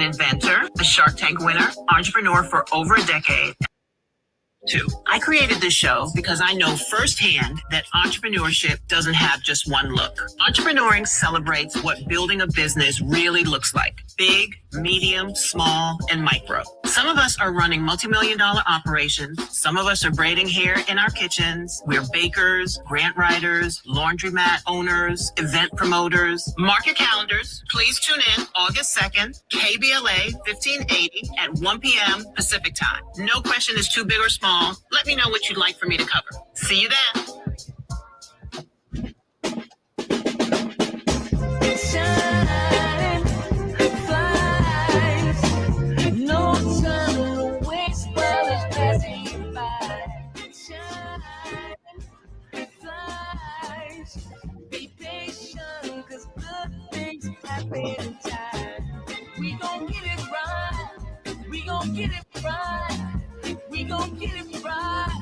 inventor, a Shark Tank winner, entrepreneur for over a decade. Two, I created this show because I know firsthand that entrepreneurship doesn't have just one look. Entrepreneuring celebrates what building a business really looks like. Big, medium, small, and micro. Some of us are running multi-million-dollar operations. Some of us are braiding hair in our kitchens. We're bakers, grant writers, laundromat owners, event promoters. Mark your calendars. Please tune in August 2nd, KBLA 1580 at 1 p.m. Pacific time. No question is too big or small. Let me know what you'd like for me to cover. See you then. Be patient, cause good things happen in time. We gon' get it right. We gon' get it right. We gon' get it right.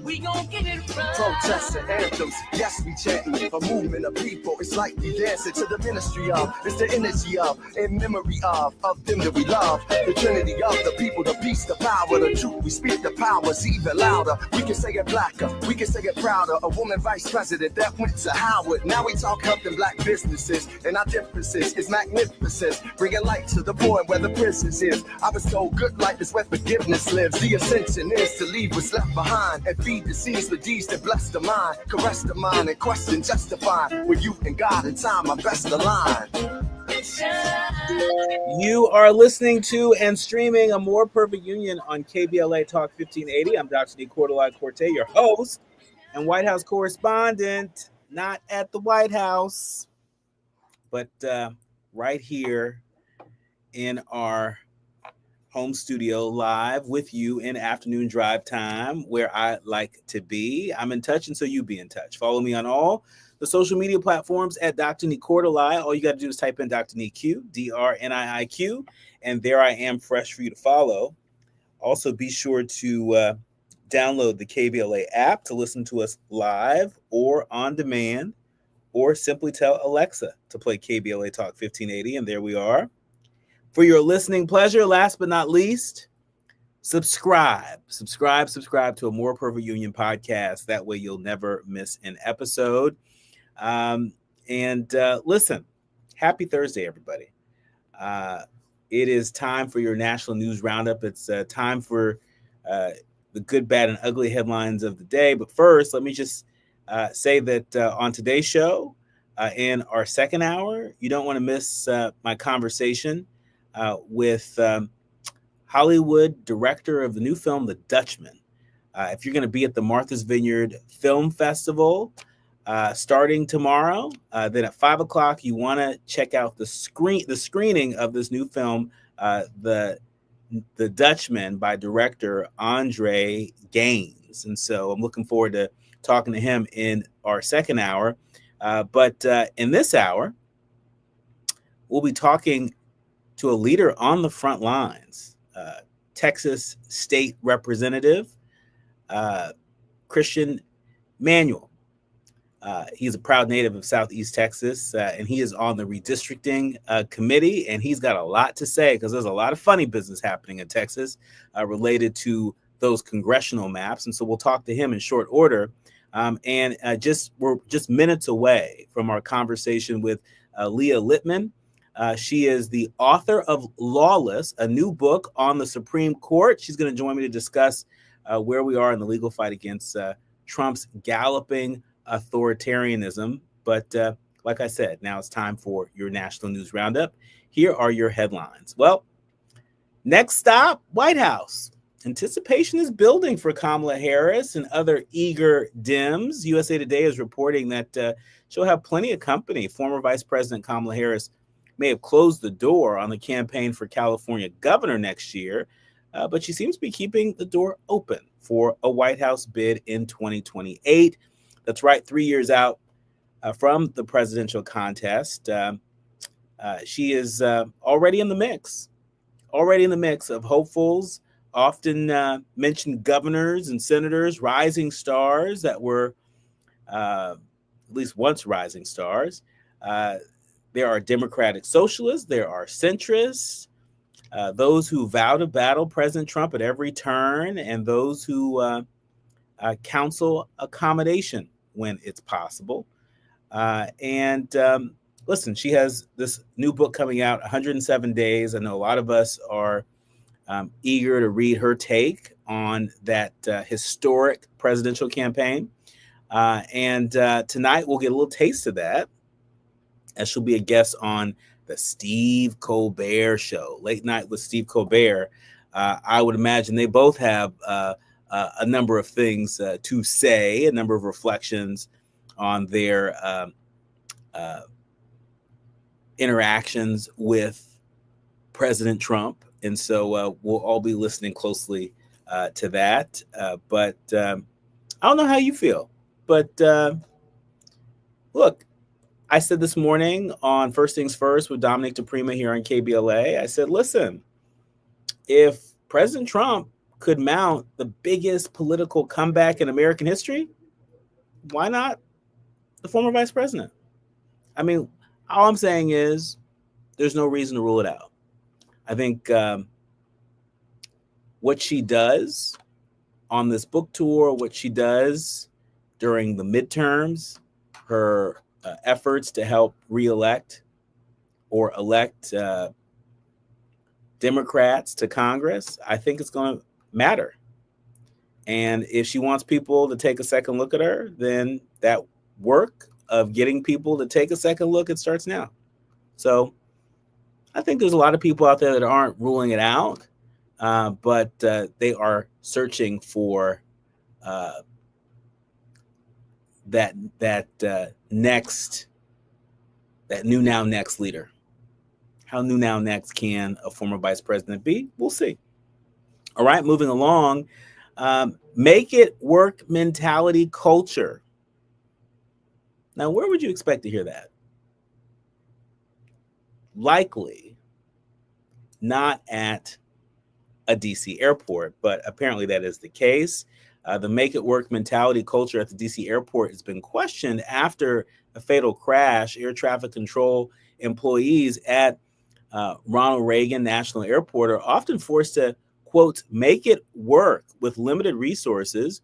We gon' get it right. Protests and anthems, yes, we chanting. A movement of people, it's like we dancing to the ministry of. It's the energy of, in memory of them that we love. The trinity of the people, the peace, the power, the truth. We speak the power's even louder. We can say it blacker, we can say it prouder. A woman vice president that went to Howard. Now we talk helping black businesses, and our differences is magnificent. Bringing light to the point where the prisons is. I was told good life is where forgiveness lives. The ascension is to leave what's left behind and feed the seeds with deeds that bless the mind, caress the mind, and question justify. With you and God in time, our best align. You are listening to and streaming A More Perfect Union on KBLA Talk 1580. I'm Dr. Nii-Quartelai, your host and White House correspondent. Not at the White House, but right here in our home studio live with you in afternoon drive time where I like to be. I'm in touch, and so you be in touch. Follow me on all the social media platforms at Dr. Nii-Quartelai. All you got to do is type in Dr. Nii-Q, DRNIIQ, and there I am fresh for you to follow. Also, be sure to download the KBLA app to listen to us live or on demand, or simply tell Alexa to play KBLA Talk 1580, and there we are. For your listening pleasure, last but not least, subscribe to A More Perfect Union podcast. That way you'll never miss an episode. Listen, happy Thursday, everybody. It is time for your national news roundup. It's time for the good, bad, and ugly headlines of the day. But first, let me just say that on today's show, in our second hour, you don't want to miss my conversation with Hollywood director of the new film, The Dutchman. If you're going to be at the Martha's Vineyard Film Festival starting tomorrow, then at 5 o'clock, you want to check out the screening of this new film, The Dutchman, by director Andre Gaines. And so I'm looking forward to talking to him in our second hour. But in this hour, we'll be talking to a leader on the front lines, Texas State Representative Christian Manuel. He's a proud native of Southeast Texas, and he is on the Redistricting Committee, and he's got a lot to say because there's a lot of funny business happening in Texas related to those congressional maps. And so we'll talk to him in short order. We're just minutes away from our conversation with Leah Litman. She is the author of Lawless, a new book on the Supreme Court. She's going to join me to discuss where we are in the legal fight against Trump's galloping authoritarianism. But like I said, now it's time for your national news roundup. Here are your headlines. Well, next stop, White House. Anticipation is building for Kamala Harris and other eager Dems. USA Today is reporting that she'll have plenty of company. Former Vice President Kamala Harris may have closed the door on the campaign for California governor next year, but she seems to be keeping the door open for a White House bid in 2028. That's right, 3 years out from the presidential contest. She is already in the mix of hopefuls, often mentioned governors and senators, rising stars that were at least once rising stars. There are Democratic socialists, there are centrists, those who vow to battle President Trump at every turn, and those who counsel accommodation when it's possible. And listen, she has this new book coming out, 107 Days. I know a lot of us are eager to read her take on that historic presidential campaign. And tonight we'll get a little taste of that, as she'll be a guest on the Steve Colbert Show, Late Night with Steve Colbert. I would imagine they both have a number of things to say, a number of reflections on their interactions with President Trump. And so we'll all be listening closely to that. But I don't know how you feel. But look, I said this morning on First Things First with Dominic DePrima here on KBLA, I said, listen, if President Trump could mount the biggest political comeback in American history, why not the former vice president? I mean, all I'm saying is there's no reason to rule it out. I think what she does on this book tour, what she does during the midterms, her efforts to help reelect or elect Democrats to Congress, I think it's going to matter. And if she wants people to take a second look at her, then that work of getting people to take a second look, it starts now. So I think there's a lot of people out there that aren't ruling it out, but they are searching for that new now next leader. How new now next can a former vice president be? We'll see. All right, moving along. Make it work mentality culture. Now, where would you expect to hear that? Likely not at a DC airport, but apparently that is the case. The make it work mentality culture at the DC airport has been questioned after a fatal crash. Air traffic control employees at Ronald Reagan National Airport are often forced to, quote, make it work with limited resources.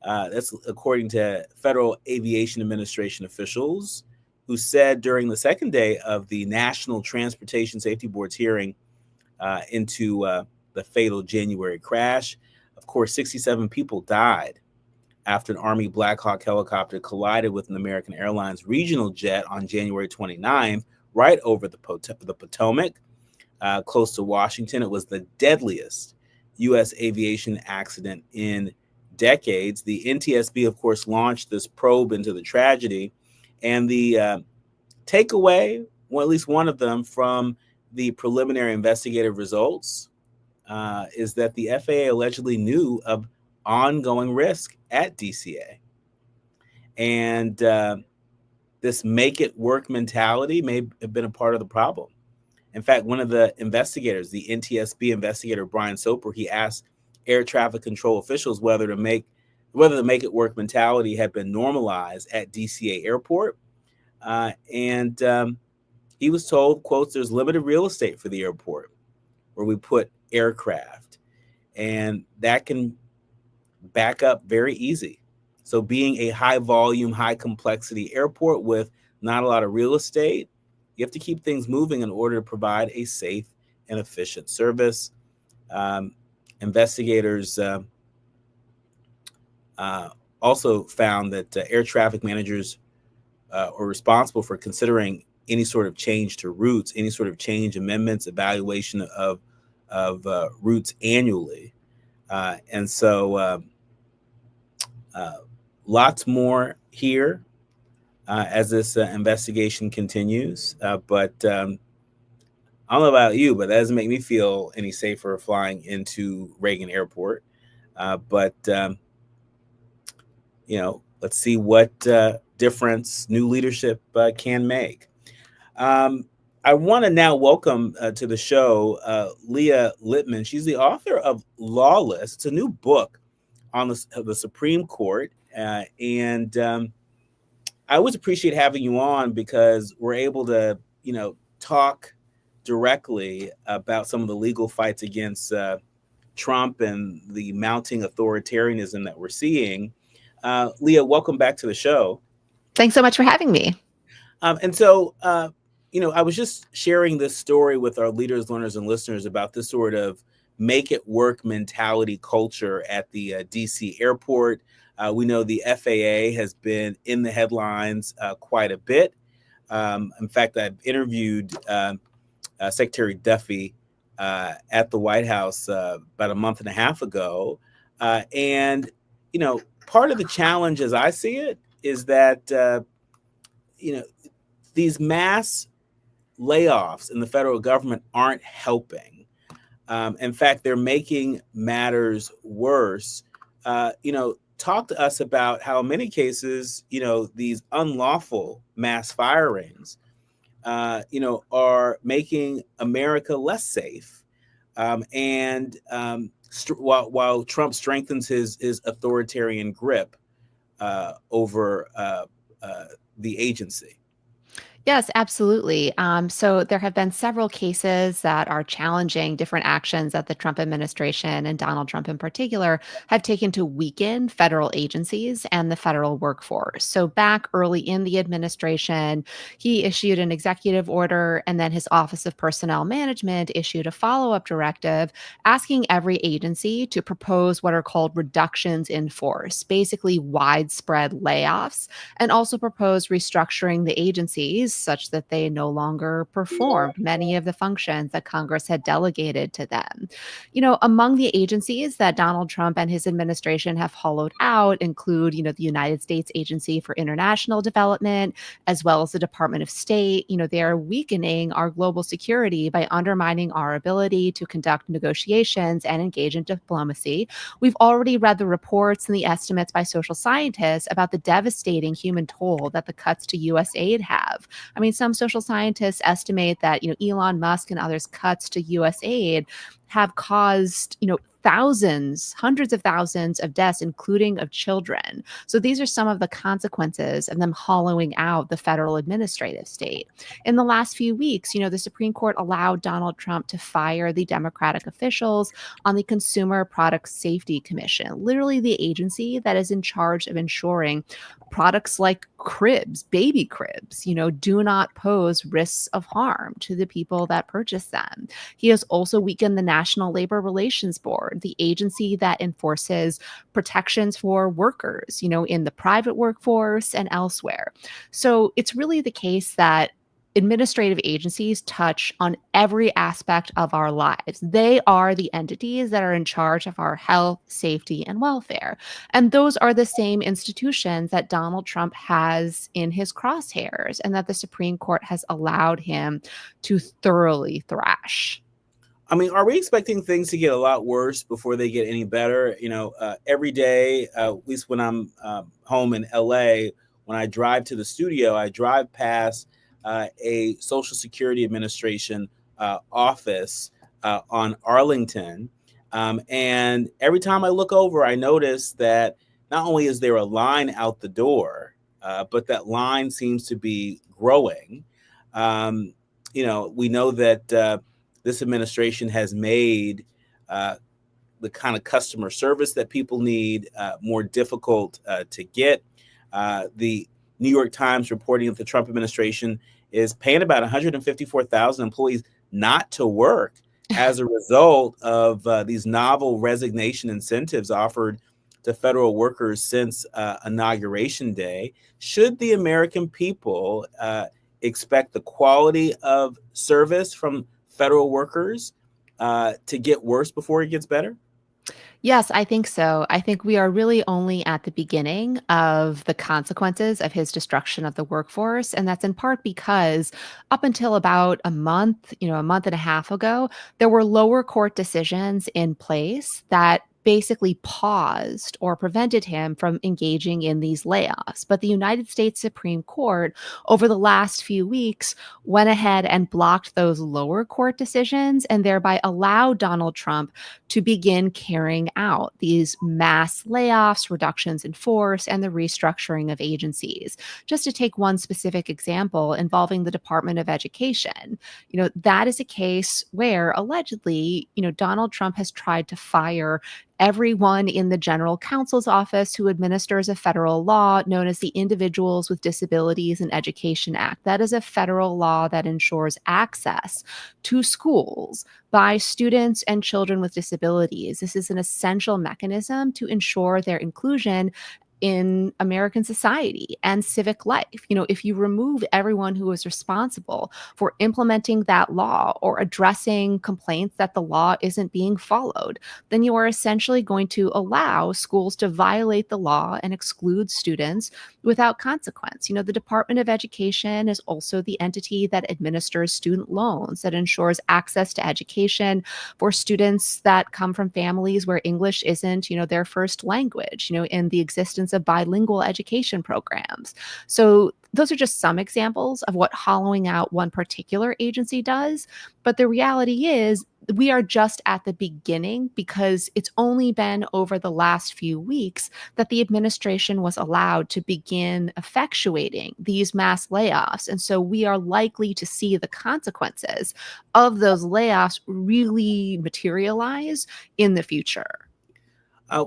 That's according to Federal Aviation Administration officials, who said during the second day of the National Transportation Safety Board's hearing into the fatal January crash. Of course, 67 people died after an Army Black Hawk helicopter collided with an American Airlines regional jet on January 29th, right over the Potomac, close to Washington. It was the deadliest U.S. aviation accident in decades. The NTSB, of course, launched this probe into the tragedy. And the takeaway, well, at least one of them from the preliminary investigative results, is that the FAA allegedly knew of ongoing risk at DCA. And this make it work mentality may have been a part of the problem. In fact, one of the investigators, the NTSB investigator, Brian Soper, he asked air traffic control officials whether the make it work mentality had been normalized at DCA airport. And he was told, quotes, there's limited real estate for the airport where we put aircraft, and that can back up very easy. So being a high volume, high complexity airport with not a lot of real estate, you have to keep things moving in order to provide a safe and efficient service. Investigators also found that air traffic managers are responsible for considering any sort of change to routes, any sort of change, amendments, evaluation of routes annually. And so lots more here as this investigation continues. But I don't know about you, but that doesn't make me feel any safer flying into Reagan Airport. But let's see what difference new leadership can make. I want to now welcome to the show Leah Litman. She's the author of Lawless. It's a new book on the Supreme Court. And I always appreciate having you on because we're able to, talk directly about some of the legal fights against Trump and the mounting authoritarianism that we're seeing. Leah, welcome back to the show. Thanks so much for having me. And so, I was just sharing this story with our leaders, learners, and listeners about this sort of make it work mentality culture at the DC airport. We know the FAA has been in the headlines quite a bit. In fact, I've interviewed Secretary Duffy at the White House about a month and a half ago. And, part of the challenge as I see it is that, these mass layoffs in the federal government aren't helping. In fact, they're making matters worse. Talk to us about how in many cases, these unlawful mass firings, are making America less safe. While Trump strengthens his authoritarian grip over the agency. Yes, absolutely. So there have been several cases that are challenging different actions that the Trump administration and Donald Trump in particular have taken to weaken federal agencies and the federal workforce. So back early in the administration, he issued an executive order, and then his Office of Personnel Management issued a follow-up directive asking every agency to propose what are called reductions in force, basically widespread layoffs, and also propose restructuring the agencies such that they no longer performed many of the functions that Congress had delegated to them. Among the agencies that Donald Trump and his administration have hollowed out include, the United States Agency for International Development, as well as the Department of State. They are weakening our global security by undermining our ability to conduct negotiations and engage in diplomacy. We've already read the reports and the estimates by social scientists about the devastating human toll that the cuts to U.S. aid have. I mean, some social scientists estimate that, Elon Musk and others' cuts to U.S. aid have caused, thousands, hundreds of thousands of deaths, including of children. So these are some of the consequences of them hollowing out the federal administrative state. In the last few weeks, the Supreme Court allowed Donald Trump to fire the Democratic officials on the Consumer Product Safety Commission, literally the agency that is in charge of ensuring products like cribs, baby cribs, do not pose risks of harm to the people that purchase them. He has also weakened the National Labor Relations Board, the agency that enforces protections for workers, in the private workforce and elsewhere. So it's really the case that administrative agencies touch on every aspect of our lives. They are the entities that are in charge of our health, safety, and welfare. And those are the same institutions that Donald Trump has in his crosshairs and that the Supreme Court has allowed him to thoroughly thrash. I mean, are we expecting things to get a lot worse before they get any better? Every day, at least when I'm home in LA, when I drive to the studio, I drive past a Social Security Administration office on Arlington. And every time I look over, I notice that not only is there a line out the door, but that line seems to be growing. We know that this administration has made the kind of customer service that people need more difficult to get. The New York Times reporting that the Trump administration is paying about 154,000 employees not to work as a result of these novel resignation incentives offered to federal workers since Inauguration Day. Should the American people expect the quality of service from federal workers to get worse before it gets better? Yes, I think so. I think we are really only at the beginning of the consequences of his destruction of the workforce. And that's in part because up until about a month and a half ago, there were lower court decisions in place that basically paused or prevented him from engaging in these layoffs. But the United States Supreme Court, over the last few weeks, went ahead and blocked those lower court decisions and thereby allowed Donald Trump to begin carrying out these mass layoffs, reductions in force, and the restructuring of agencies. Just to take one specific example involving the Department of Education, that is a case where allegedly, Donald Trump has tried to fire everyone in the general counsel's office who administers a federal law known as the Individuals with Disabilities in Education Act. That is a federal law that ensures access to schools by students and children with disabilities. This is an essential mechanism to ensure their inclusion in American society and civic life. If you remove everyone who is responsible for implementing that law or addressing complaints that the law isn't being followed, then you are essentially going to allow schools to violate the law and exclude students without consequence. The Department of Education is also the entity that administers student loans, that ensures access to education for students that come from families where English isn't, their first language, in the existence of bilingual education programs. So those are just some examples of what hollowing out one particular agency does. But the reality is we are just at the beginning, because it's only been over the last few weeks that the administration was allowed to begin effectuating these mass layoffs. And so we are likely to see the consequences of those layoffs really materialize in the future.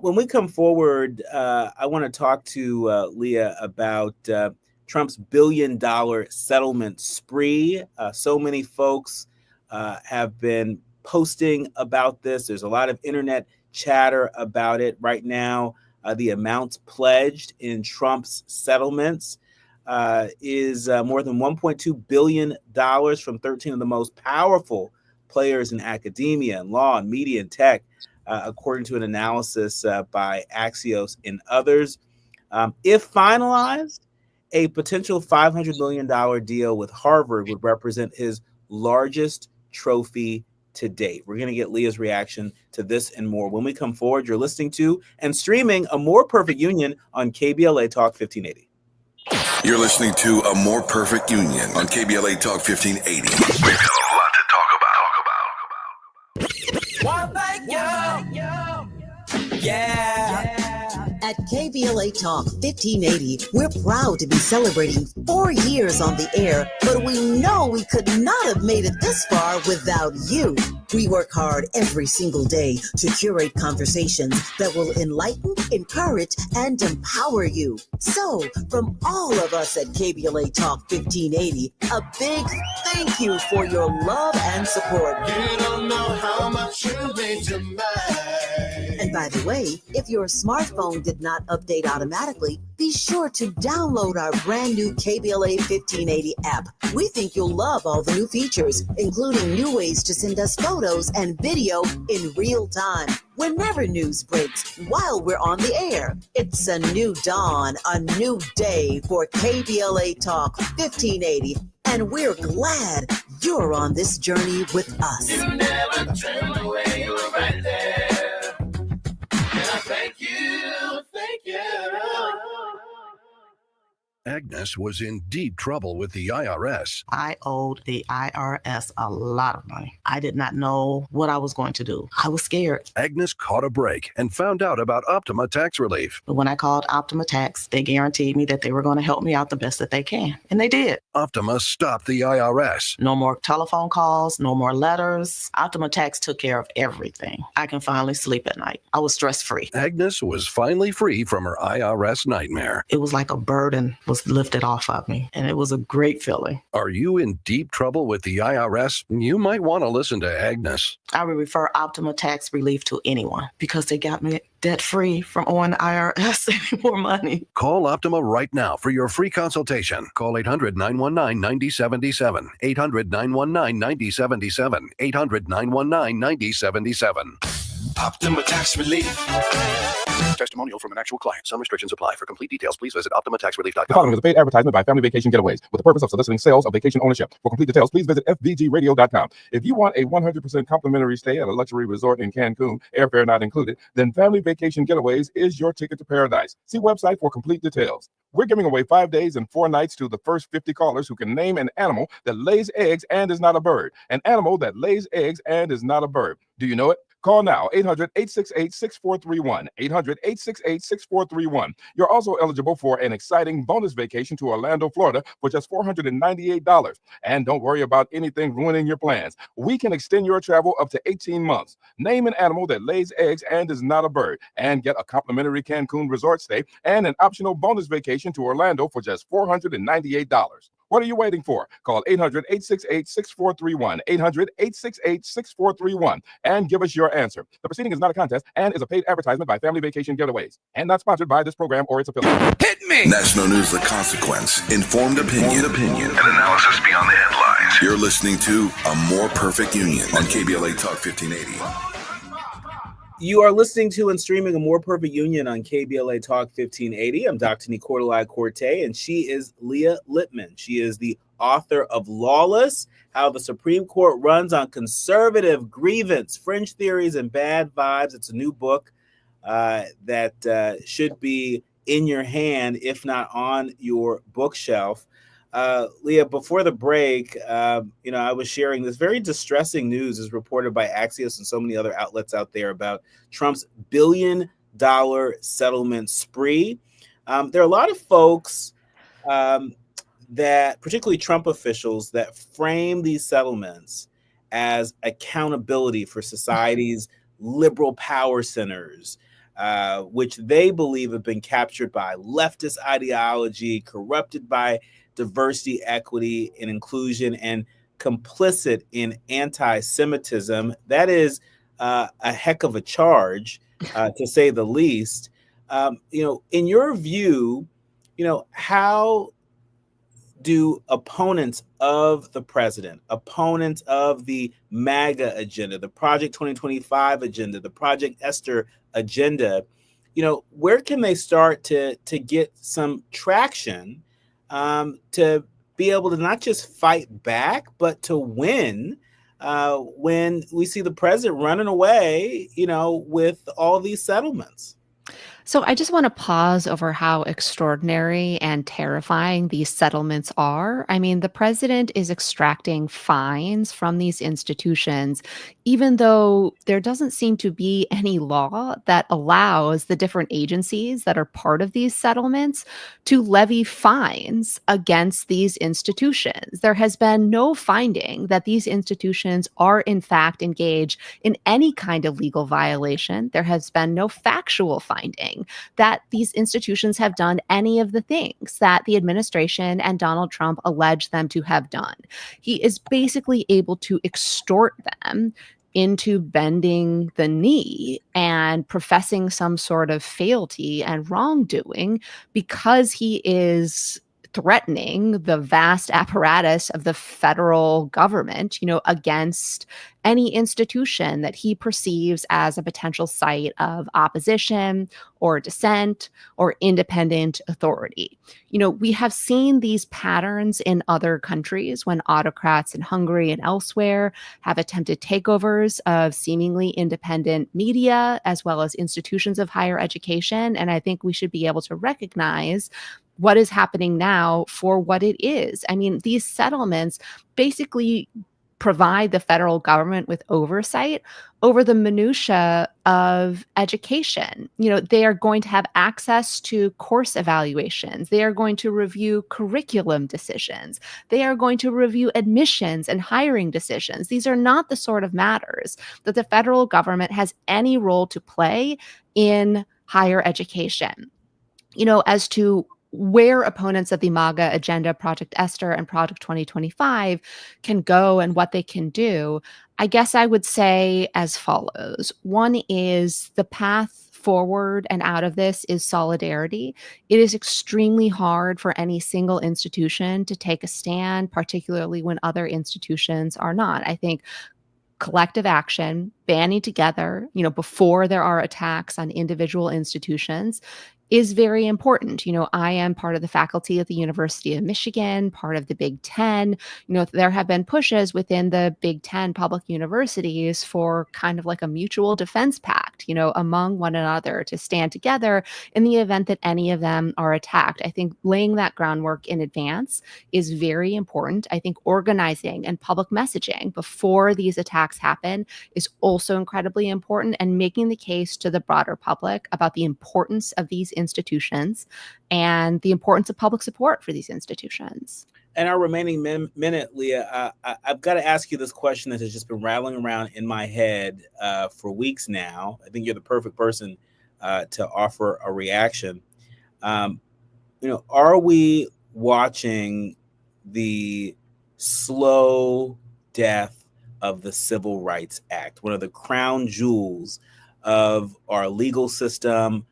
When we come forward, I want to talk to Leah about Trump's billion-dollar settlement spree. So many folks have been posting about this. There's a lot of internet chatter about it right now. The amounts pledged in Trump's settlements is more than $1.2 billion from 13 of the most powerful players in academia and law and media and tech, according to an analysis by Axios and others. If finalized, a potential $500 million deal with Harvard would represent his largest trophy to date. We're going to get Leah's reaction to this and more when we come forward. You're listening to and streaming A More Perfect Union on KBLA Talk 1580. You're listening to A More Perfect Union on KBLA Talk 1580. We've got a lot to talk about. Well, thank you. Yeah. At KBLA Talk 1580, we're proud to be celebrating 4 years on the air, but we know we could not have made it this far without you. We work hard every single day to curate conversations that will enlighten, encourage, and empower you. So, from all of us at KBLA Talk 1580, a big thank you for your love and support. You don't know how much you mean to me. And by the way, if your smartphone did not update automatically, be sure to download our brand new KBLA 1580 app. We think you'll love all the new features, including new ways to send us photos and video in real time, whenever news breaks, while we're on the air. It's a new dawn, a new day for KBLA Talk 1580, and we're glad you're on this journey with us. You never turned away, you were right there. And I thank you, thank you. Agnes was in deep trouble with the IRS. I owed the IRS a lot of money. I did not know what I was going to do. I was scared. Agnes caught a break and found out about Optima Tax Relief. But when I called Optima Tax, they guaranteed me that they were going to help me out the best that they can. And they did. Optima stopped the IRS. No more telephone calls, no more letters. Optima Tax took care of everything. I can finally sleep at night. I was stress-free. Agnes was finally free from her IRS nightmare. It was like a burden was lifted off of me, and it was a great feeling. Are you in deep trouble with the IRS? You might want to listen to Agnes. I would refer Optima Tax Relief to anyone because they got me debt-free from owing the IRS any more money. Call Optima right now for your free consultation. Call 800-919-9077. 800-919-9077. 800-919-9077. Optima Tax Relief. Testimonial from an actual client. Some restrictions apply. For complete details, please visit OptimaTaxRelief.com. The following is a paid advertisement by Family Vacation Getaways with the purpose of soliciting sales of vacation ownership. For complete details, please visit fvgradio.com. If you want a 100% complimentary stay at a luxury resort in Cancun, airfare not included, then Family Vacation Getaways is your ticket to paradise. See website for complete details. We're giving away 5 days and 4 nights to the first 50 callers who can name an animal that lays eggs and is not a bird. An animal that lays eggs and is not a bird. Do you know it? Call now, 800-868-6431, 800-868-6431. You're also eligible for an exciting bonus vacation to Orlando, Florida for just $498. And don't worry about anything ruining your plans. We can extend your travel up to 18 months. Name an animal that lays eggs and is not a bird, and get a complimentary Cancun resort stay and an optional bonus vacation to Orlando for just $498. What are you waiting for? Call 800-868-6431, 800-868-6431, and give us your answer. The proceeding is not a contest and is a paid advertisement by Family Vacation Getaways and not sponsored by this program or its affiliates. Hit me! National News, The Consequence, informed opinion, and analysis beyond the headlines. You're listening to A More Perfect Union on KBLA Talk 1580. You are listening to and streaming A More Perfect Union on KBLA Talk 1580. I'm Dr. Nii-Quartelai, and she is Leah Litman. She is the author of Lawless, How the Supreme Court Runs on Conservative Grievance, Fringe Theories, and Bad Vibes. It's a new book that should be in your hand, if not on your bookshelf. Leah, before the break, I was sharing this very distressing news as reported by Axios and so many other outlets out there about Trump's billion-dollar settlement spree. There are a lot of folks that, particularly Trump officials, that frame these settlements as accountability for society's liberal power centers, which they believe have been captured by leftist ideology, corrupted by diversity, equity, and inclusion, and complicit in anti-Semitism. That is a heck of a charge, to say the least. In your view, how do opponents of the president, opponents of the MAGA agenda, the Project 2025 agenda, the Project Esther agenda, where can they start to get some traction to be able to not just fight back, but to win when we see the president running away, with all these settlements? So I just want to pause over how extraordinary and terrifying these settlements are. I mean, the president is extracting fines from these institutions, even though there doesn't seem to be any law that allows the different agencies that are part of these settlements to levy fines against these institutions. There has been no finding that these institutions are in fact engaged in any kind of legal violation. There has been no factual finding that these institutions have done any of the things that the administration and Donald Trump allege them to have done. He is basically able to extort them into bending the knee and professing some sort of fealty and wrongdoing because he is threatening the vast apparatus of the federal government, against any institution that he perceives as a potential site of opposition or dissent or independent authority. We have seen these patterns in other countries when autocrats in Hungary and elsewhere have attempted takeovers of seemingly independent media as well as institutions of higher education. And I think we should be able to recognize what is happening now for what it is. I mean, these settlements basically provide the federal government with oversight over the minutia of education. They are going to have access to course evaluations. They are going to review curriculum decisions. They are going to review admissions and hiring decisions. These are not the sort of matters that the federal government has any role to play in higher education. As to where opponents of the MAGA agenda, Project Esther and Project 2025 can go and what they can do, I guess I would say as follows. One is the path forward and out of this is solidarity. It is extremely hard for any single institution to take a stand, particularly when other institutions are not. I think collective action, banding together, before there are attacks on individual institutions is very important. I am part of the faculty at the University of Michigan, part of the Big Ten. There have been pushes within the Big Ten public universities for kind of like a mutual defense pact, among one another to stand together in the event that any of them are attacked. I think laying that groundwork in advance is very important. I think organizing and public messaging before these attacks happen is also incredibly important, and making the case to the broader public about the importance of these institutions and the importance of public support for these institutions. And our remaining minute, Leah, I've got to ask you this question that has just been rattling around in my head for weeks now. I think you're the perfect person to offer a reaction. Are we watching the slow death of the Civil Rights Act, one of the crown jewels of our legal system,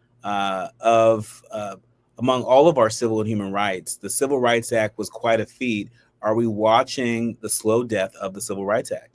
among all of our civil and human rights? The Civil Rights Act was quite a feat. Are we watching the slow death of the Civil Rights Act?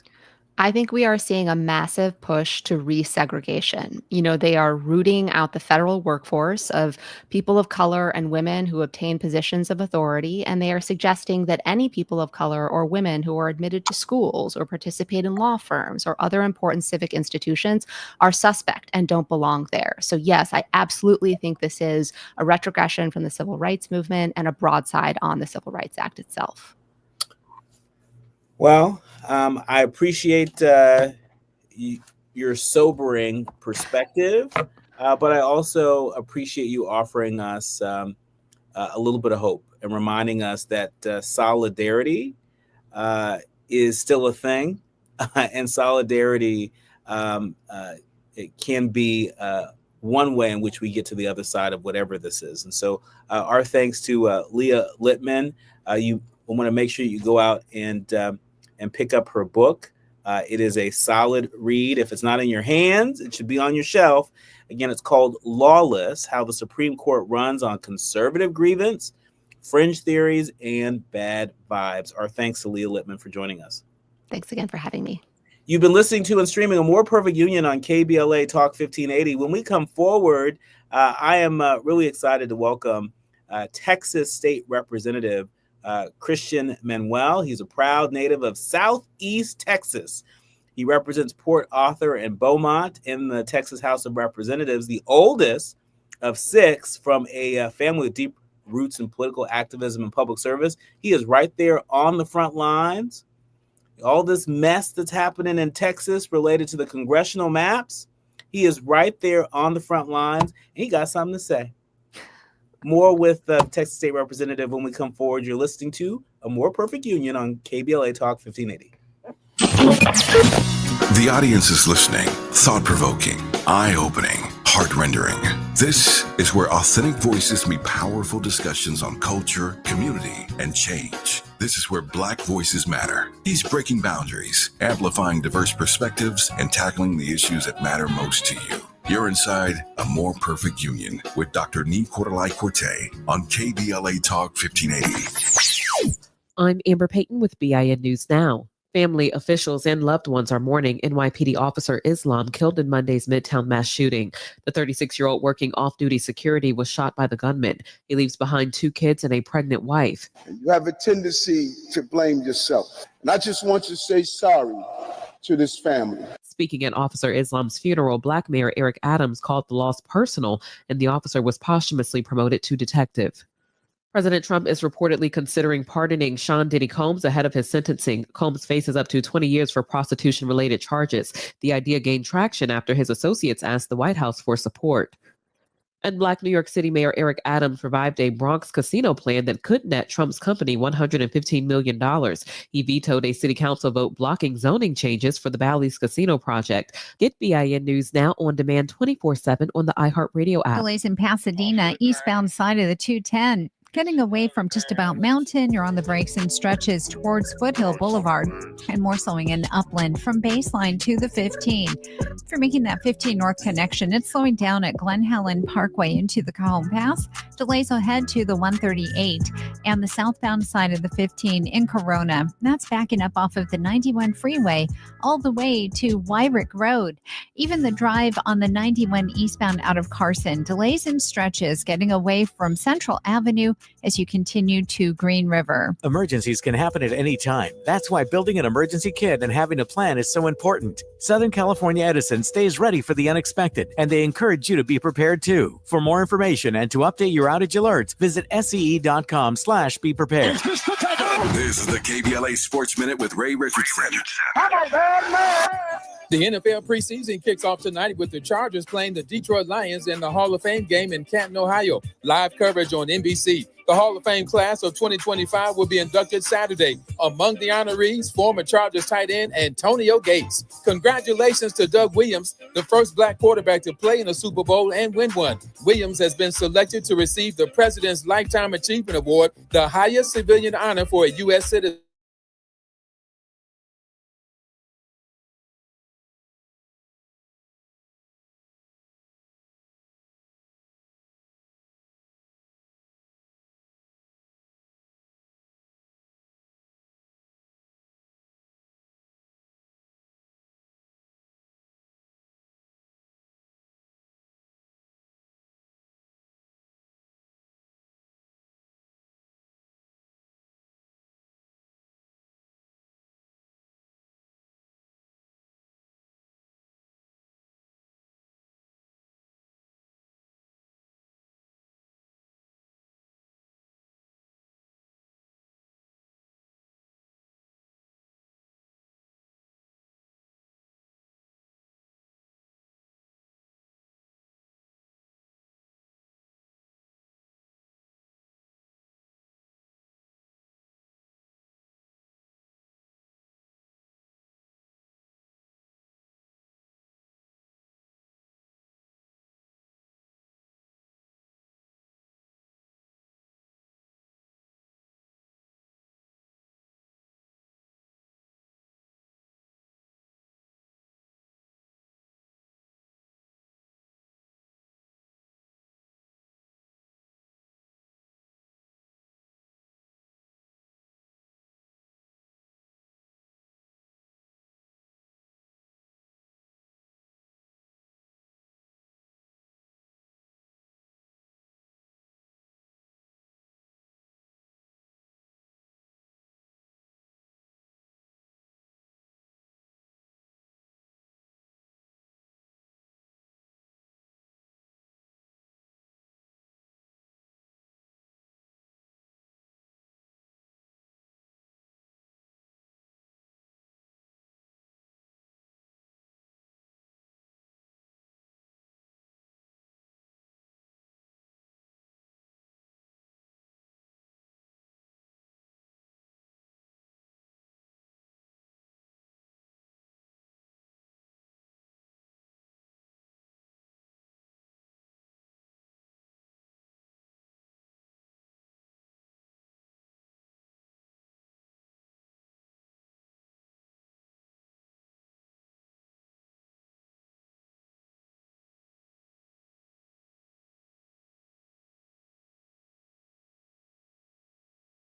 I think we are seeing a massive push to resegregation. They are rooting out the federal workforce of people of color and women who obtain positions of authority, and they are suggesting that any people of color or women who are admitted to schools or participate in law firms or other important civic institutions are suspect and don't belong there. So yes, I absolutely think this is a retrogression from the civil rights movement and a broadside on the Civil Rights Act itself. Well, I appreciate your sobering perspective, but I also appreciate you offering us a little bit of hope and reminding us that solidarity is still a thing, and solidarity it can be one way in which we get to the other side of whatever this is. And so our thanks to Leah Litman. You want to make sure you go out and pick up her book. It is a solid read. If it's not in your hands, it should be on your shelf. Again, it's called Lawless: How the Supreme Court Runs on Conservative Grievance, Fringe Theories, and Bad Vibes. Our thanks to Leah Litman for joining us. Thanks again for having me. You've been listening to and streaming A More Perfect Union on KBLA Talk 1580. When we come forward, I am really excited to welcome Texas State Representative Christian Manuel. He's a proud native of Southeast Texas. He represents Port Arthur and Beaumont in the Texas House of Representatives, the oldest of 6 from a family with deep roots in political activism and public service. He is right there on the front lines. All this mess that's happening in Texas related to the congressional maps, he is right there on the front lines, and he got something to say. More with the Texas State Representative when we come forward. You're listening to A More Perfect Union on KBLA Talk 1580. The audience is listening. Thought-provoking, eye-opening, heart-rendering. This is where authentic voices meet powerful discussions on culture, community, and change. This is where Black voices matter. He's breaking boundaries, amplifying diverse perspectives, and tackling the issues that matter most to you. You're inside A More Perfect Union with Dr. Nii-Quartelai on KBLA Talk 1580. I'm Amber Payton with BIN News Now. Family, officials, and loved ones are mourning NYPD officer Islam killed in Monday's Midtown mass shooting. The 36-year-old working off-duty security was shot by the gunman. He leaves behind 2 kids and a pregnant wife. You have a tendency to blame yourself. And I just want to say sorry to this family. Speaking at Officer Islam's funeral, Black Mayor Eric Adams called the loss personal, and the officer was posthumously promoted to detective. President Trump is reportedly considering pardoning Sean Diddy Combs ahead of his sentencing. Combs faces up to 20 years for prostitution-related charges. The idea gained traction after his associates asked the White House for support. And Black New York City Mayor Eric Adams revived a Bronx casino plan that could net Trump's company $115 million. He vetoed a city council vote blocking zoning changes for the Bally's Casino project. Get BIN News Now on demand 24/7 on the iHeartRadio app. Delays in Pasadena, eastbound side of the 210. Getting away from just about Mountain, you're on the brakes in stretches towards Foothill Boulevard, and more slowing in Upland from Baseline to the 15. If you're making that 15 North connection, it's slowing down at Glen Helen Parkway into the Cajon Pass. Delays ahead to the 138 and the southbound side of the 15 in Corona. That's backing up off of the 91 freeway all the way to Wyrick Road. Even the drive on the 91 eastbound out of Carson. Delays in stretches getting away from Central Avenue as you continue to Green River. Emergencies can happen at any time. That's why building an emergency kit and having a plan is so important. Southern California Edison stays ready for the unexpected, and they encourage you to be prepared too. For more information and to update your outage alerts, visit SCE.com/be prepared. This is the KBLA Sports Minute with Ray Richardson. The NFL preseason kicks off tonight with the Chargers playing the Detroit Lions in the Hall of Fame game in Canton, Ohio. Live coverage on NBC. The Hall of Fame class of 2025 will be inducted Saturday. Among the honorees, former Chargers tight end Antonio Gates. Congratulations to Doug Williams, the first black quarterback to play in a Super Bowl and win one. Williams has been selected to receive the President's Lifetime Achievement Award, the highest civilian honor for a U.S. citizen.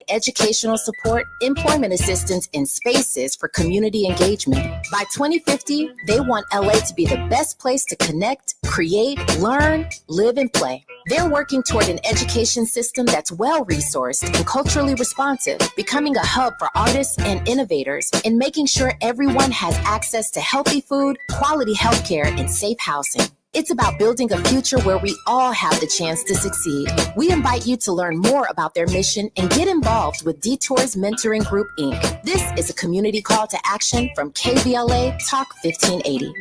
Educational support, employment assistance, and spaces for community engagement. By 2050, they want LA to be the best place to connect, create, learn, live, and play. They're working toward an education system that's well-resourced and culturally responsive, becoming a hub for artists and innovators, and making sure everyone has access to healthy food, quality healthcare, and safe housing. It's about building a future where we all have the chance to succeed. We invite you to learn more about their mission and get involved with Detours Mentoring Group, Inc. This is a community call to action from KBLA Talk 1580.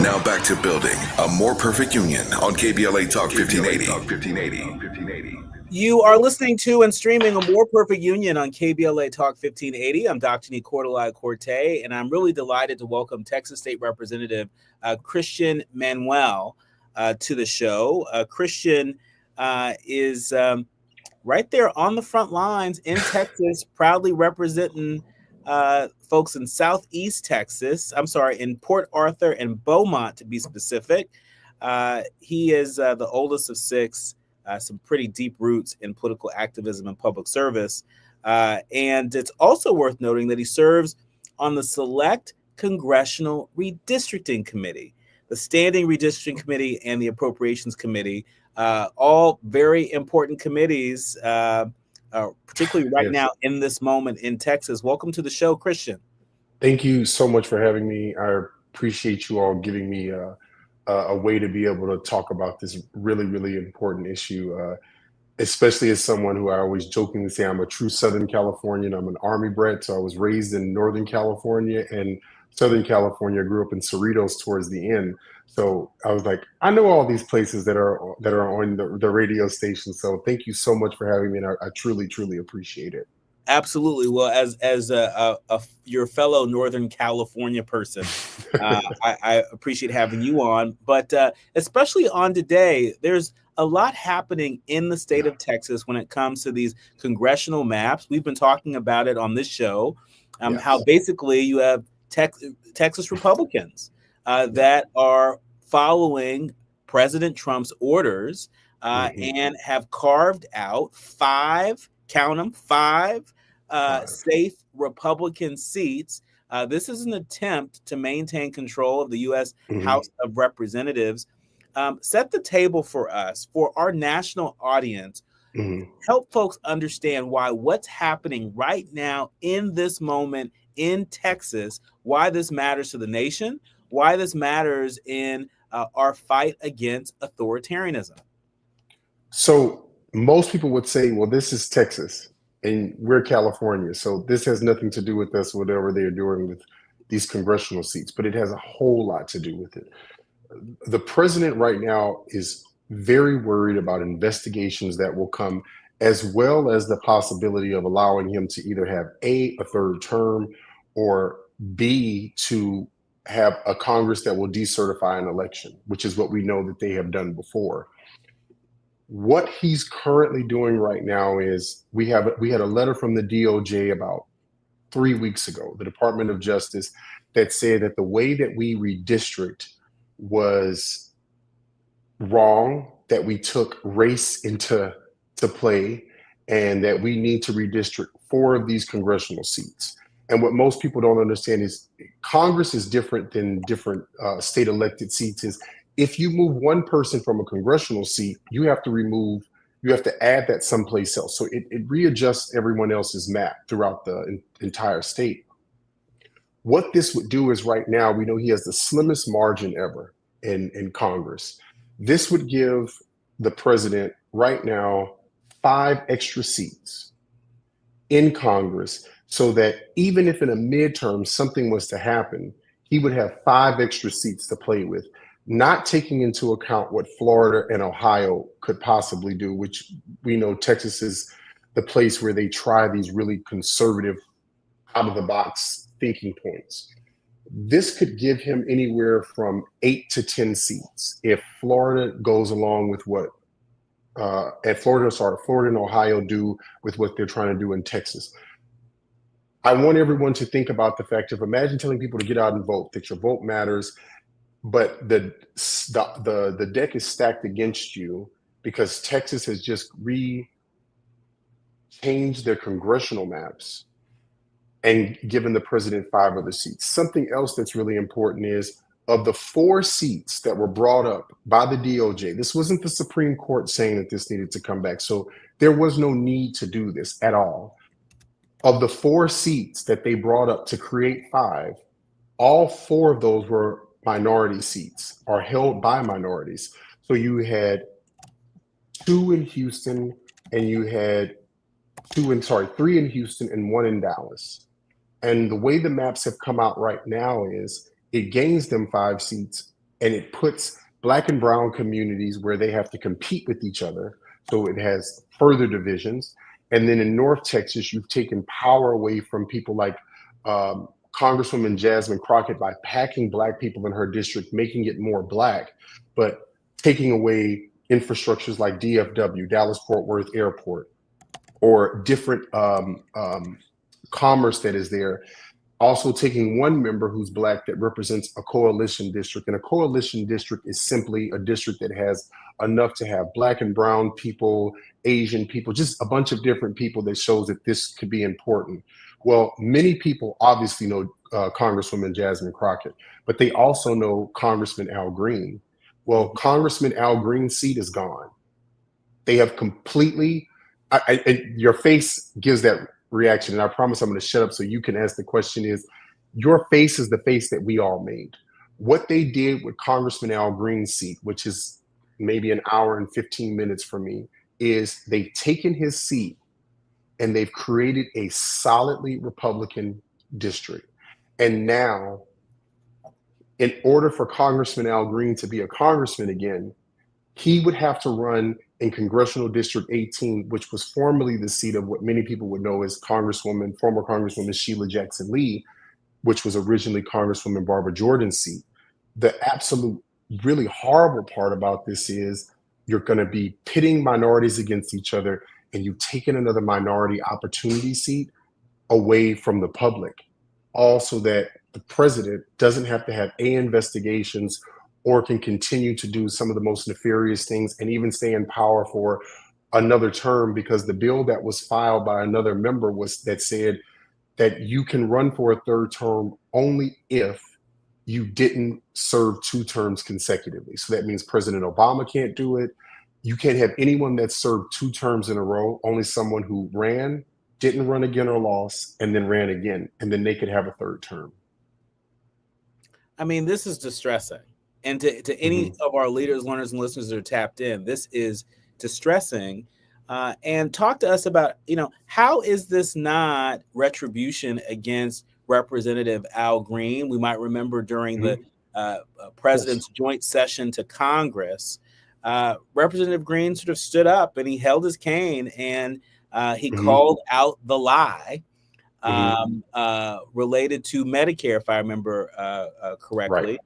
Now back to building a more perfect union on KBLA Talk 1580. You are listening to and streaming A More Perfect Union on KBLA Talk 1580. I'm Dr. Nii-Quartelai, and I'm really delighted to welcome Texas State Representative Christian Manuel. to the show. Christian is right there on the front lines in Texas, proudly representing folks in Southeast Texas. I'm sorry, in Port Arthur and Beaumont, to be specific. He is the oldest of six, some pretty deep roots in political activism and public service. And it's also worth noting that he serves on the Select Congressional Redistricting Committee, the Standing Redistricting Committee, and the Appropriations Committee. All very important committees, particularly right now in this moment in Texas. Welcome to the show, Christian. Thank you so much for having me. I appreciate you all giving me a way to be able to talk about this really, really important issue, especially as someone who I always jokingly say I'm a true Southern Californian. I'm an Army bred, so I was raised in Northern California and Southern California. I grew up in Cerritos towards the end. So I was like, I know all these places that are on the radio station. So thank you so much for having me, and I truly, truly appreciate it. Absolutely. Well, as your fellow Northern California person, I appreciate having you on. But especially on today, there's a lot happening in the state of Texas when it comes to these congressional maps. We've been talking about it on this show, how basically you have Texas Republicans that are following President Trump's orders and have carved out five safe Republican seats. This is an attempt to maintain control of the U.S. House of Representatives. Set the table for us, for our national audience. Help folks understand why what's happening right now in this moment in Texas, why this matters to the nation, why this matters in our fight against authoritarianism. So most people would say, well, this is Texas and we're California, so this has nothing to do with us, whatever they're doing with these congressional seats, but it has a whole lot to do with it. The president right now is very worried about investigations that will come, as well as the possibility of allowing him to either have a third term, or B, to have a Congress that will decertify an election, which is what we know that they have done before. What he's currently doing right now is we had a letter from the DOJ about 3 weeks ago, the Department of Justice, that said that the way that we redistrict was wrong, that we took race into play, and that we need to redistrict 4 of these congressional seats. And what most people don't understand is Congress is different than different state elected seats. Is if you move one person from a congressional seat, you have to add that someplace else. So it readjusts everyone else's map throughout the entire state. What this would do is right now, we know he has the slimmest margin ever in Congress. This would give the president right now 5 extra seats in Congress, so that even if in a midterm something was to happen, he would have 5 extra seats to play with, not taking into account what Florida and Ohio could possibly do, which we know Texas is the place where they try these really conservative, out-of-the-box thinking points. This could give him anywhere from 8 to 10 seats if Florida goes along with what Florida and Ohio do with what they're trying to do in Texas. I want everyone to think about the fact of, imagine telling people to get out and vote, that your vote matters, but the deck is stacked against you because Texas has just changed their congressional maps and given the president 5 other seats. Something else that's really important is, of the 4 seats that were brought up by the DOJ, this wasn't the Supreme Court saying that this needed to come back, so there was no need to do this at all. Of the 4 seats that they brought up to create 5, all 4 of those were minority seats, or held by minorities. So you had 2 in Houston, and you had 3 in Houston and 1 in Dallas. And the way the maps have come out right now is it gains them 5 seats, and it puts Black and brown communities where they have to compete with each other. So it has further divisions. And then in North Texas, you've taken power away from people like Congresswoman Jasmine Crockett by packing Black people in her district, making it more Black. But taking away infrastructures like DFW, Dallas-Fort Worth Airport, or different commerce that is there. Also taking one member who's Black that represents a coalition district. And a coalition district is simply a district that has enough to have Black and brown people, Asian people, just a bunch of different people that shows that this could be important. Well, many people obviously know Congresswoman Jasmine Crockett, but they also know Congressman Al Green. Well, Congressman Al Green's seat is gone. They have completely, your face gives that reaction, and I promise I'm going to shut up so you can ask the question. Is your face is the face that we all made. What they did with Congressman Al Green's seat, which is maybe an hour and 15 minutes for me, is they've taken his seat and they've created a solidly Republican district. And now, in order for Congressman Al Green to be a congressman again, he would have to run in Congressional District 18, which was formerly the seat of what many people would know as former Congresswoman Sheila Jackson Lee, which was originally Congresswoman Barbara Jordan's seat. The absolute really horrible part about this is you're going to be pitting minorities against each other, and you've taken another minority opportunity seat away from the public. Also, that the president doesn't have to have investigations or can continue to do some of the most nefarious things and even stay in power for another term, because the bill that was filed by another member that said that you can run for a third term only if you didn't serve 2 terms consecutively. So that means President Obama can't do it. You can't have anyone that served 2 terms in a row, only someone who ran, didn't run again or lost, and then ran again, and then they could have a third term. I mean, this is distressing. And to any of our leaders, learners, and listeners that are tapped in, this is distressing. And talk to us about, how is this not retribution against Representative Al Green? We might remember during the president's joint session to Congress, Representative Green sort of stood up and he held his cane and he called out the lie related to Medicare, if I remember correctly.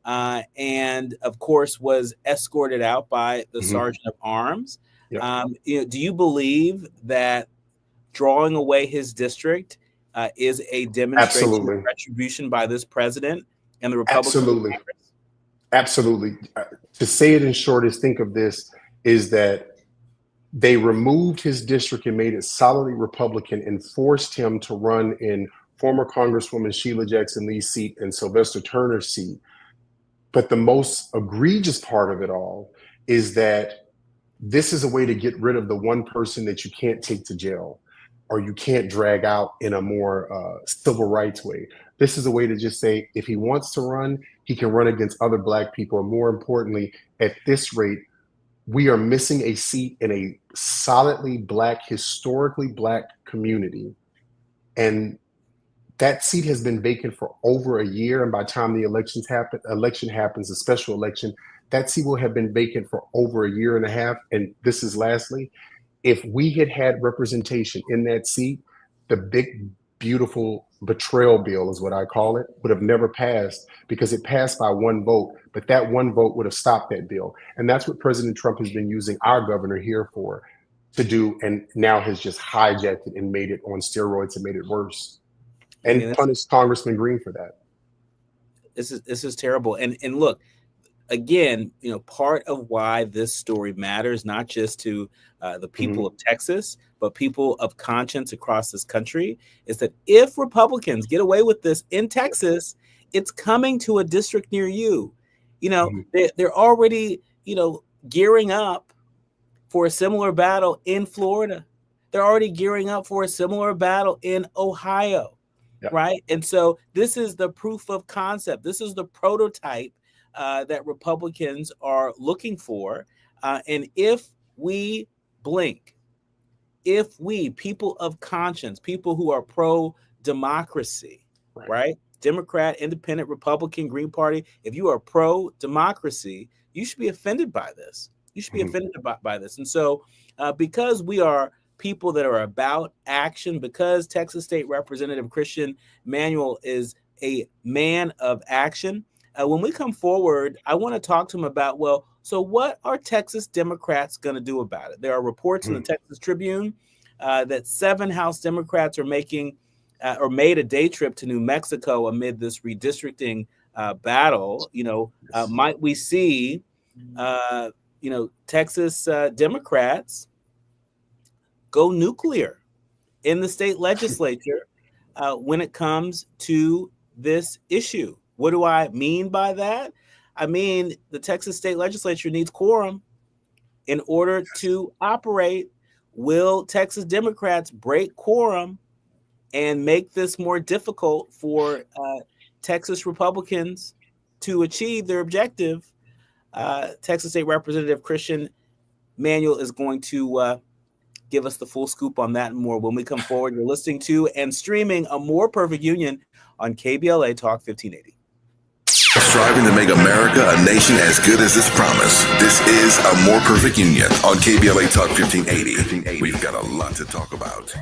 Right. And of course was escorted out by the Sergeant of Arms. Yep. Do you believe that drawing away his district is a demonstration of retribution by this president and the Republican Congress? Absolutely. To say it in short is, think of this, is that they removed his district and made it solidly Republican and forced him to run in former Congresswoman Sheila Jackson Lee's seat and Sylvester Turner's seat. But the most egregious part of it all is that this is a way to get rid of the one person that you can't take to jail or you can't drag out in a more civil rights way. This is a way to just say, if he wants to run, he can run against other Black people. And more importantly, at this rate, we are missing a seat in a solidly Black, historically Black community. And that seat has been vacant for over a year. And by the time the election happens, a special election, that seat will have been vacant for over a year and a half. And this is lastly, if we had had representation in that seat, the big, beautiful betrayal bill is what I call it, would have never passed, because it passed by 1 vote, but that 1 vote would have stopped that bill. And that's what President Trump has been using our governor here for, to do, and now has just hijacked it and made it on steroids and made it worse. And punished Congressman Green for that. This is terrible. And look, again, part of why this story matters, not just to the people of Texas, but people of conscience across this country, is that if Republicans get away with this in Texas, it's coming to a district near you. They're already, gearing up for a similar battle in Florida. They're already gearing up for a similar battle in Ohio. Yep. Right. And so this is the proof of concept. This is the prototype that Republicans are looking for. And if we blink, if we, people of conscience, people who are pro-democracy, right? Democrat, Independent, Republican, Green Party, if you are pro-democracy, you should be offended by this. You should be offended by this. And so because we are people that are about action, because Texas State Representative Christian Manuel is a man of action, when we come forward, I want to talk to him about, well, So what are Texas Democrats going to do about it? There are reports in the Texas Tribune that 7 House Democrats are making or made a day trip to New Mexico amid this redistricting battle. Might we see, Texas Democrats go nuclear in the state legislature when it comes to this issue? What do I mean by that? I mean, the Texas state legislature needs quorum in order to operate. Will Texas Democrats break quorum and make this more difficult for Texas Republicans to achieve their objective? Texas State Representative Christian Manuel is going to give us the full scoop on that and more when we come forward. You're listening to and streaming A More Perfect Union on KBLA Talk 1580. Striving to make America a nation as good as its promise. This is A More Perfect Union on KBLA Talk 1580. We've got a lot to talk about.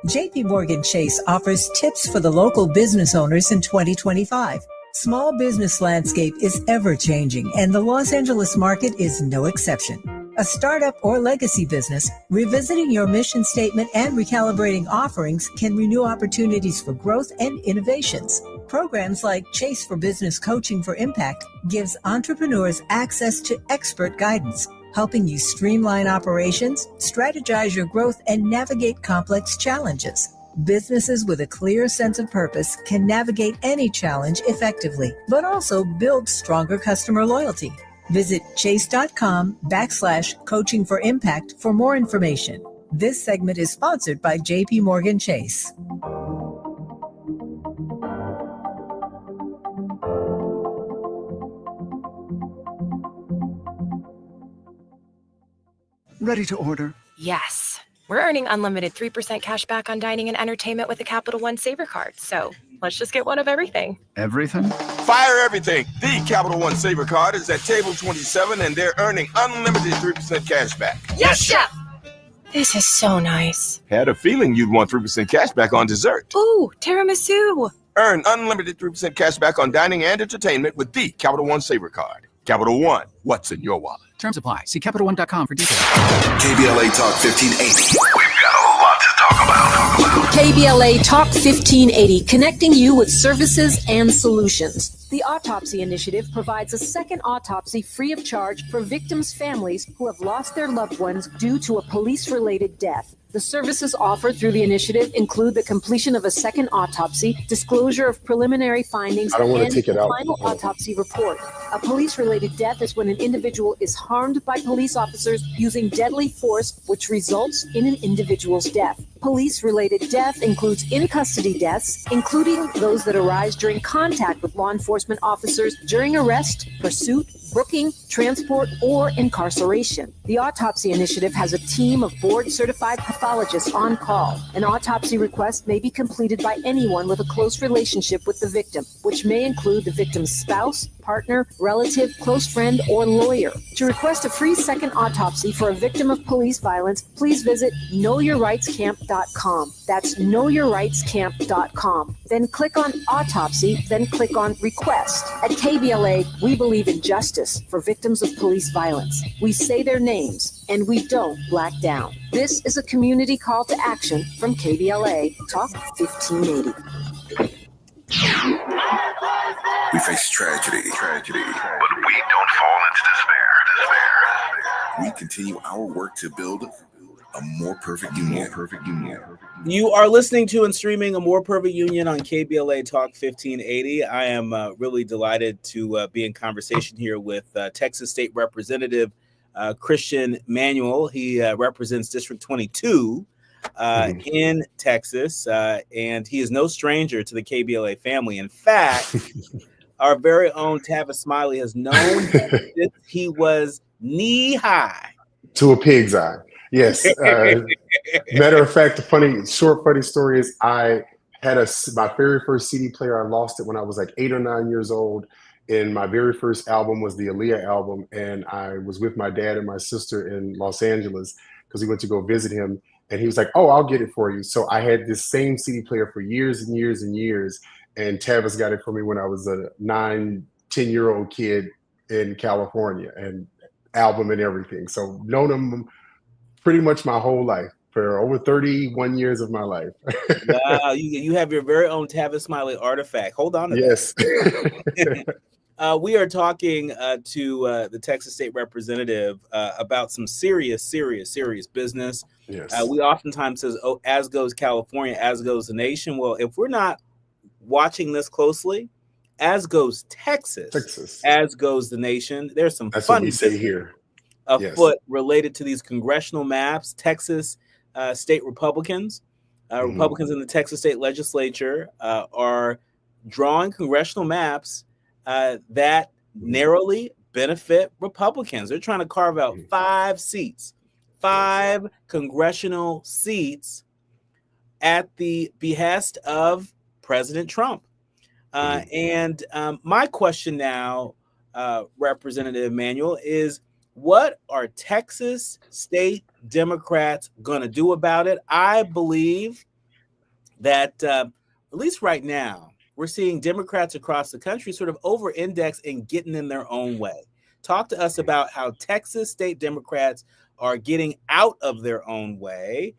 JP Morgan Chase offers tips for the local business owners in 2025. Small business landscape is ever changing, and the Los Angeles market is no exception. A startup or legacy business, revisiting your mission statement and recalibrating offerings can renew opportunities for growth and innovations. Programs like Chase for Business Coaching for Impact gives entrepreneurs access to expert guidance, helping you streamline operations, strategize your growth, and navigate complex challenges. Businesses with a clear sense of purpose can navigate any challenge effectively, but also build stronger customer loyalty. Visit chase.com/coaching for impact for more information. This segment is sponsored by JP Morgan Chase. Ready to order? Yes. We're earning unlimited 3% cash back on dining and entertainment with the Capital One Saver card. So let's just get one of everything. Everything? Fire everything. The Capital One Saver card is at table 27 and they're earning unlimited 3% cash back. Yes, Chef! This is so nice. Had a feeling you'd want 3% cash back on dessert. Ooh, tiramisu. Earn unlimited 3% cash back on dining and entertainment with the Capital One Saver card. Capital One, what's in your wallet? Terms apply. See CapitalOne.com for details. KBLA Talk 1580. We've got a lot to talk about. KBLA Talk 1580, connecting you with services and solutions. The Autopsy Initiative provides a second autopsy free of charge for victims' families who have lost their loved ones due to a police-related death. The services offered through the initiative include the completion of a second autopsy, disclosure of preliminary findings, and the final autopsy report. A police-related death is when an individual is harmed by police officers using deadly force, which results in an individual's death. Police-related death includes in-custody deaths, including those that arise during contact with law enforcement officers during arrest, pursuit, booking, transport, or incarceration. The Autopsy Initiative has a team of board-certified pathologists on call. An autopsy request may be completed by anyone with a close relationship with the victim, which may include the victim's spouse, partner, relative, close friend, or lawyer. To request a free second autopsy for a victim of police violence, please visit knowyourrightscamp.com. That's knowyourrightscamp.com. Then click on Autopsy, then click on Request. At KBLA, we believe in justice for victims of police violence. We say their names, and we don't black down. This is a community call to action from KBLA Talk 1580. We face tragedy, but we don't fall into despair. We continue our work to build a more perfect union. You are listening to and streaming A More Perfect Union on KBLA Talk 1580. I am really delighted to be in conversation here with Texas State Representative Christian Manuel. He represents District 22 in Texas, and he is no stranger to the KBLA family. In fact, our very own Tavis Smiley has known him since he was knee-high. To a pig's eye. Yes. Matter of fact, the funny story is I had my very first CD player. I lost it when I was like 8 or 9 years old. And my very first album was the Leah album. And I was with my dad and my sister in Los Angeles because we went to go visit him. And he was like, "Oh, I'll get it for you." So I had this same CD player for years and years and years. And Tavis got it for me when I was 9, 10-year-old kid in California and album and everything. So known him pretty much my whole life, for over 31 years of my life. Wow, you have your very own Tavis Smiley artifact. Hold on to Yes. that. We are talking to the Texas State Representative about some serious business. Yes. We oftentimes says, "Oh, as goes California, as goes the nation." Well, if we're not watching this closely, as goes Texas, as goes the nation. There's some That's what funny we say business here. afoot related to these congressional maps. Texas state Republicans, Republicans in the Texas state legislature are drawing congressional maps that narrowly benefit Republicans. They're trying to carve out 5 seats, 5 congressional seats at the behest of President Trump. And my question now, Representative Manuel, is what are Texas state Democrats going to do about it? I believe that, at least right now, we're seeing Democrats across the country sort of over-index in getting in their own way. Talk to us about how Texas state Democrats are getting out of their own way,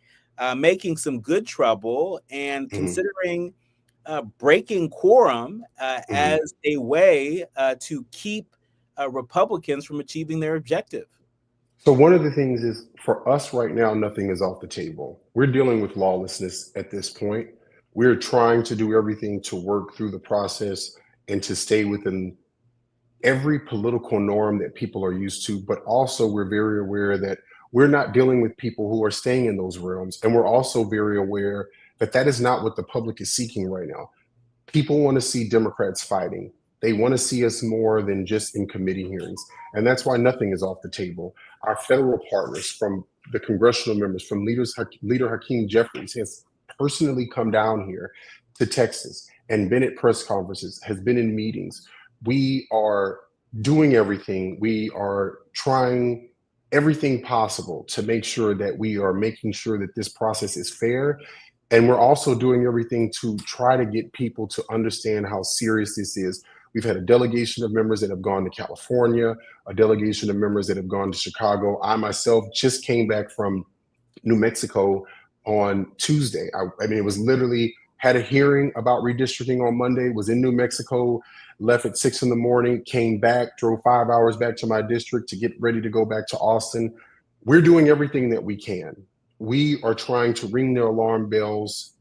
making some good trouble, and considering breaking quorum as a way to keep Republicans from achieving their objective. So one of the things is, for us right now, nothing is off the table. We're dealing with lawlessness at this point. We're trying to do everything to work through the process and to stay within every political norm that people are used to, but also we're very aware that we're not dealing with people who are staying in those realms. And we're also very aware that that is not what the public is seeking right now. People want to see Democrats fighting. They want to see us more than just in committee hearings. And that's why nothing is off the table. Our federal partners, from the congressional members, from Leader Hakeem Jeffries, has personally come down here to Texas and been at press conferences, has been in meetings. We are doing everything. We are trying everything possible to make sure that we are making sure that this process is fair. And we're also doing everything to try to get people to understand how serious this is. We've had a delegation of members that have gone to California, a delegation of members that have gone to Chicago. I myself just came back from New Mexico on Tuesday. I mean, it was literally, had a hearing about redistricting on Monday, was in New Mexico, left at 6 a.m, came back, drove 5 hours back to my district to get ready to go back to Austin. We're doing everything that we can. We are trying to ring their alarm bells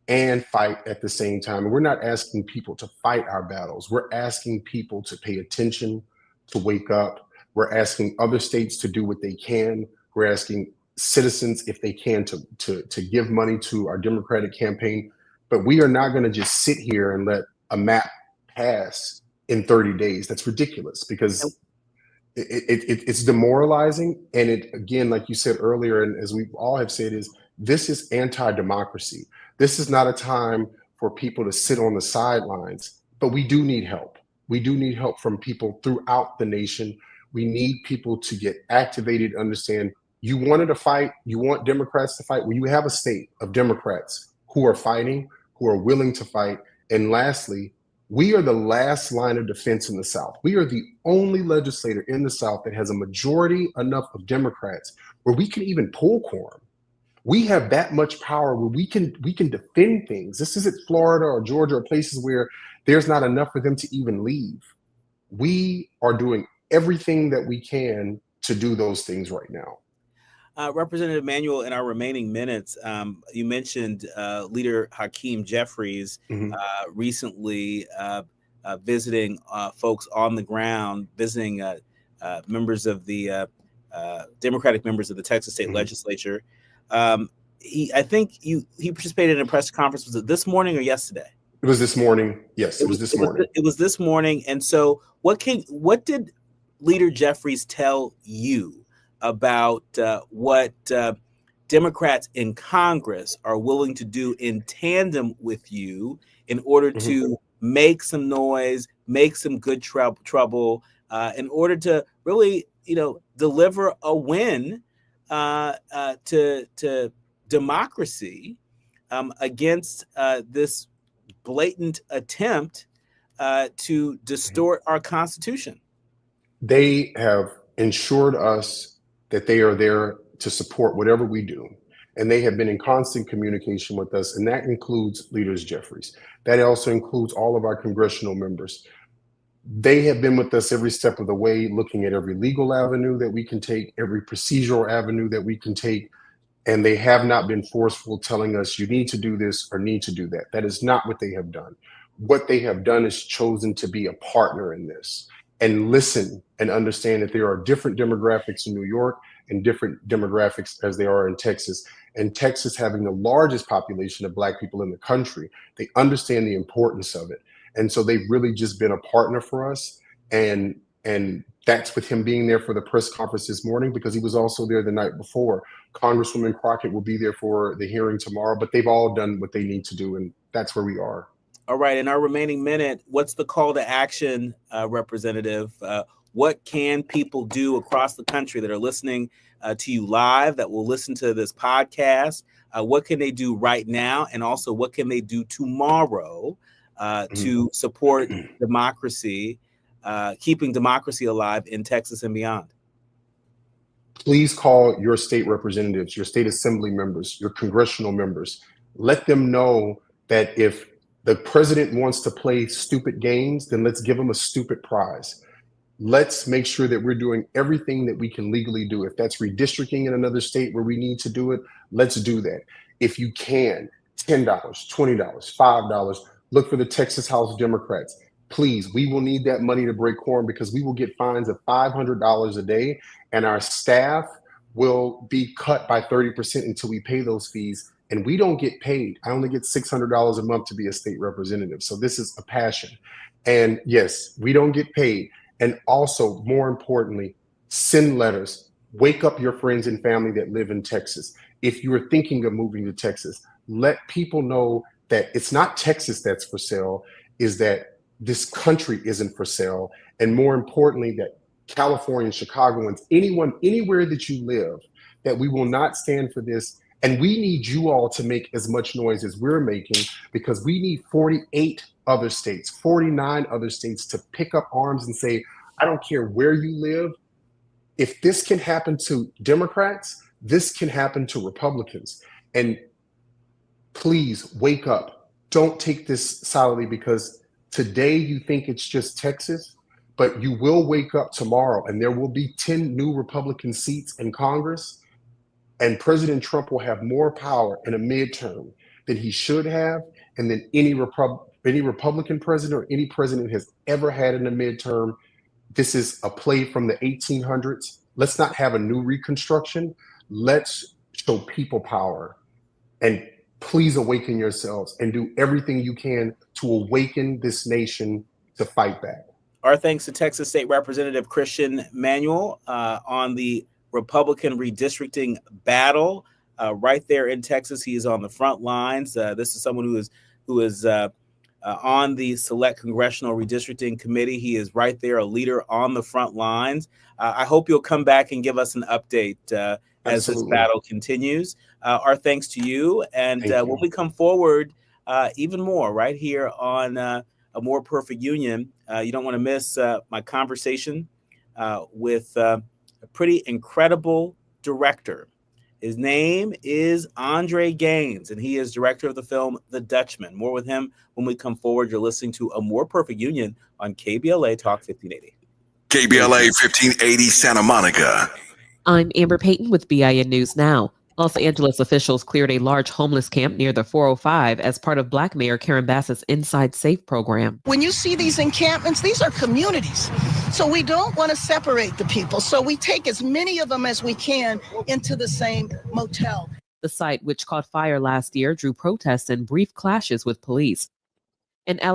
and fight at the same time. And we're not asking people to fight our battles. We're asking people to pay attention, to wake up. We're asking other states to do what they can. We're asking citizens, if they can, to give money to our Democratic campaign. But we are not going to just sit here and let a map pass in 30 days. That's ridiculous, because it's demoralizing. And it, again, like you said earlier, and as we all have said, is this is anti-democracy. This is not a time for people to sit on the sidelines, but we do need help. We do need help from people throughout the nation. We need people to get activated, understand you wanted to fight, you want Democrats to fight. Well, you have a state of Democrats who are fighting, who are willing to fight. And lastly, we are the last line of defense in the South. We are the only legislator in the South that has a majority enough of Democrats where we can even pull quorum. We have that much power where we can defend things. This isn't Florida or Georgia or places where there's not enough for them to even leave. We are doing everything that we can to do those things right now. Representative Manuel, in our remaining minutes, you mentioned Leader Hakeem Jeffries recently visiting folks on the ground, visiting members of the Democratic members of the Texas State Legislature. I think he participated in a press conference. Was it this morning or yesterday? It was this morning. Yes, it was this morning. It was this morning. And so what did Leader Jeffries tell you about what Democrats in Congress are willing to do in tandem with you in order to make some noise, make some good trouble, in order to really, deliver a win to democracy against this blatant attempt to distort our Constitution? They have ensured us that they are there to support whatever we do. And they have been in constant communication with us. And that includes Leaders Jeffries. That also includes all of our congressional members. They have been with us every step of the way, looking at every legal avenue that we can take, every procedural avenue that we can take. And they have not been forceful, telling us you need to do this or need to do that. That is not what they have done. What they have done is chosen to be a partner in this and listen and understand that there are different demographics in New York and different demographics as they are in Texas. And Texas, having the largest population of Black people in the country, they understand the importance of it. And so they've really just been a partner for us. And that's with him being there for the press conference this morning, because he was also there the night before. Congresswoman Crockett will be there for the hearing tomorrow, but they've all done what they need to do. And that's where we are. All right. In our remaining minute, what's the call to action, Representative? What can people do across the country that are listening to you live, that will listen to this podcast? What can they do right now? And also, what can they do tomorrow to support democracy, keeping democracy alive in Texas and beyond? Please call your state representatives, your state assembly members, your congressional members. Let them know that if the president wants to play stupid games, then let's give him a stupid prize. Let's make sure that we're doing everything that we can legally do. If that's redistricting in another state where we need to do it, let's do that. If you can, $10, $20, $5, look for the Texas House Democrats. Please, we will need that money to break quorum, because we will get fines of $500 a day, and our staff will be cut by 30% until we pay those fees. And we don't get paid. I only get $600 a month to be a state representative. So this is a passion. And yes, we don't get paid. And also, more importantly, send letters. Wake up your friends and family that live in Texas. If you are thinking of moving to Texas, let people know that it's not Texas that's for sale, is that this country isn't for sale. And more importantly, that Californians, Chicagoans, anyone, anywhere that you live, that we will not stand for this. And we need you all to make as much noise as we're making, because we need 48 other states, 49 other states to pick up arms and say, I don't care where you live. If this can happen to Democrats, this can happen to Republicans. And please wake up. Don't take this solidly, because today you think it's just Texas, but you will wake up tomorrow and there will be 10 new Republican seats in Congress. And President Trump will have more power in a midterm than he should have, and than any Republican president or any president has ever had in a midterm. This is a play from the 1800s. Let's not have a new Reconstruction. Let's show people power. And please awaken yourselves and do everything you can to awaken this nation to fight back. Our thanks to Texas State Representative Christian Manuel on the Republican redistricting battle right there in Texas. He is on the front lines. This is someone who is on the Select Congressional Redistricting Committee. He is right there, a leader on the front lines. I hope you'll come back and give us an update as this battle continues. Our thanks to you. And when we come forward even more right here on A More Perfect Union, you don't want to miss my conversation with a pretty incredible director. His name is Andre Gaines, and he is director of the film The Dutchman. More with him when we come forward. You're listening to A More Perfect Union on KBLA Talk 1580. KBLA 1580 Santa Monica. I'm Amber Payton with BIN News Now. Los Angeles officials cleared a large homeless camp near the 405 as part of Black Mayor Karen Bassett's Inside Safe program. When you see these encampments, these are communities. So we don't want to separate the people. So we take as many of them as we can into the same motel. The site, which caught fire last year, drew protests and brief clashes with police. An